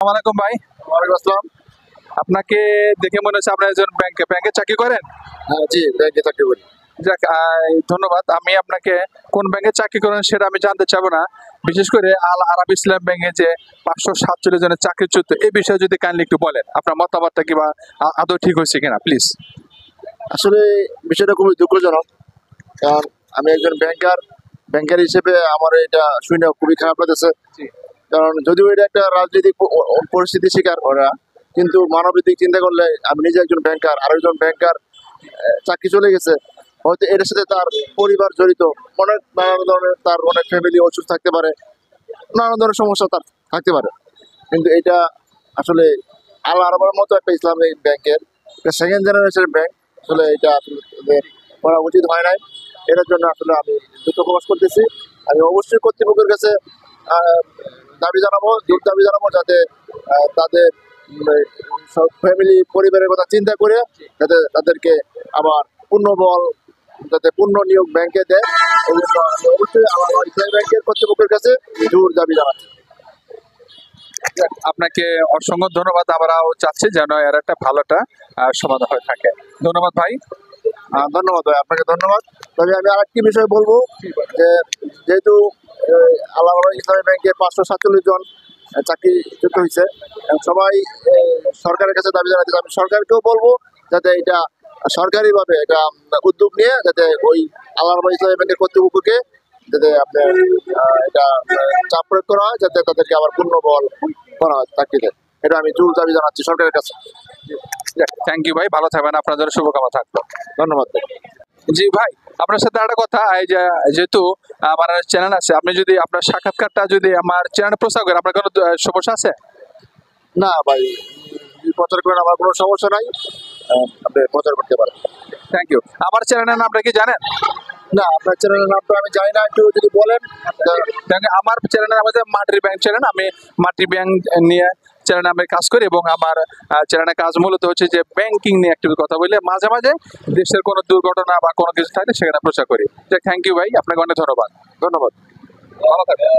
আসসালামাইকুম ভাই। ওয়ালাইকুম আসসালাম। আপনাকে দেখে মনে হচ্ছে আপনার একজন ব্যাংকে চাকরি করেন। হ্যাঁ, জি ব্যাংকে চাকরি করি। যাক, ধন্যবাদ। আমি আপনাকে কোন ব্যাংকে চাকরি করেন সেটা আমি জানতে চাবো না। বিশেষ করে আল আরাব ইসলাম ব্যাংকে যে 547 জনের চাকরিচ্যুত, এই বিষয়ে যদি কাইন্ডলি একটু বলেন আপনার মতামতটা, কিংবা আদৌ ঠিক হয়েছে কিনা প্লিজ। আসলে বিষয়টা খুবই দুঃখজনক, কারণ আমি একজন ব্যাংকার হিসেবে আমার এটা শুনে খুবই খারাপ লাগতেছে। কারণ যদিও এটা একটা রাজনৈতিক পরিস্থিতি শিকার ওরা, কিন্তু মানবিক দিক চিন্তা করলে আমি নিজে একজন ব্যাংকার, আরেকজন ব্যাংকার চাকরি চলে গেছে, হয়তো এটার সাথে তার পরিবার জড়িত, অনেক নানান ধরনের তার অনেক ফ্যামিলি অসুস্থ থাকতে পারে, নানান ধরনের সমস্যা তার থাকতে পারে। কিন্তু এটা আসলে আল আরবের মতো একটা ইসলামিক ব্যাংকের একটা সেকেন্ড জেনারেশনের ব্যাংক, আসলে এটা আসলে তাদের করা উচিত হয় নাই। এটার জন্য আসলে আমি দুঃখ প্রকাশ করতেছি। আমি অবশ্যই কর্তৃপক্ষের কাছে দাবি জানাবো, যাতে তাদের সব ফ্যামিলি পরিবারের কথা চিন্তা করে যাতে তাদেরকে আবার পূর্ণ নিয়োগ ব্যাংকে দেয়। এই জন্য আমি অবশ্যই আমার ইসলামী ব্যাংকের কর্তৃপক্ষের কাছে জোর দাবি জানাচ্ছি। আপনাকে অসংখ্য ধন্যবাদ। আমরাও চাচ্ছি যেন এর একটা ভালোটা সমাধান হয়ে থাকে। ধন্যবাদ ভাই। ধন্যবাদ ভাই, আপনাকে ধন্যবাদ। তবে আমি আরেকটি বিষয় বলবো, যে যেহেতু আল্লাহ ইসলামী ব্যাংকে 547 জন চাকরিচ্যুত হয়েছে, সবাই সরকারের কাছে দাবি জানাতে, আমি সরকারকেও বলবো যাতে এটা সরকারিভাবে এটা উদ্যোগ নিয়ে যাতে ওই আল্লাহ ইসলামী ব্যাংকের কর্তৃপক্ষকে যাতে আপনার এটা চাপ প্রয়োগ করা হয়, যাতে তাদেরকে আবার পূর্ণ বল করা হয় চাকরিতে। এটা আমি জোর দাবি জানাচ্ছি সরকারের কাছে। থ্যাংক ইউ ভাই, ভালো থাকবেন, আপনাদের শুভকামনা থাকলো। ধন্যবাদ ভাই। জি ভাই, আপনার সাথে একটা কথা, এই যে যেহেতু আমার চ্যানেল আছে, আপনি যদি আপনার সাক্ষাৎকারটা যদি আমার চ্যানেলে প্রচার করেন, আপনার কোনো সমস্যা আছে? না ভাই, প্রচার করেন, আমার কোনো সমস্যা নাই, আপনি প্রচার করতে পারেন। Thank you. আমার চ্যানেলের নামটা কি জানেন? না, আপনার চ্যানেলের নামটা আমি জানি না, একটু যদি বলেন। আমার চ্যানেলের নাম হচ্ছে মাটির ব্যাংক চ্যানেল। আমি মাটির ব্যাংক নিয়ে চ্যানেলে আমি কাজ করি, এবং আমার চ্যানেলের কাজ মূলত হচ্ছে যে ব্যাংকিং নিয়ে একটু কথা বলে মাঝে মাঝে দেশের কোনো দুর্ঘটনা বা কোনো কিছু থাকলে সেখানে প্রচার করি। থ্যাংক ইউ ভাই, আপনাকে অনেক ধন্যবাদ। ধন্যবাদ। ভালো থাকবেন।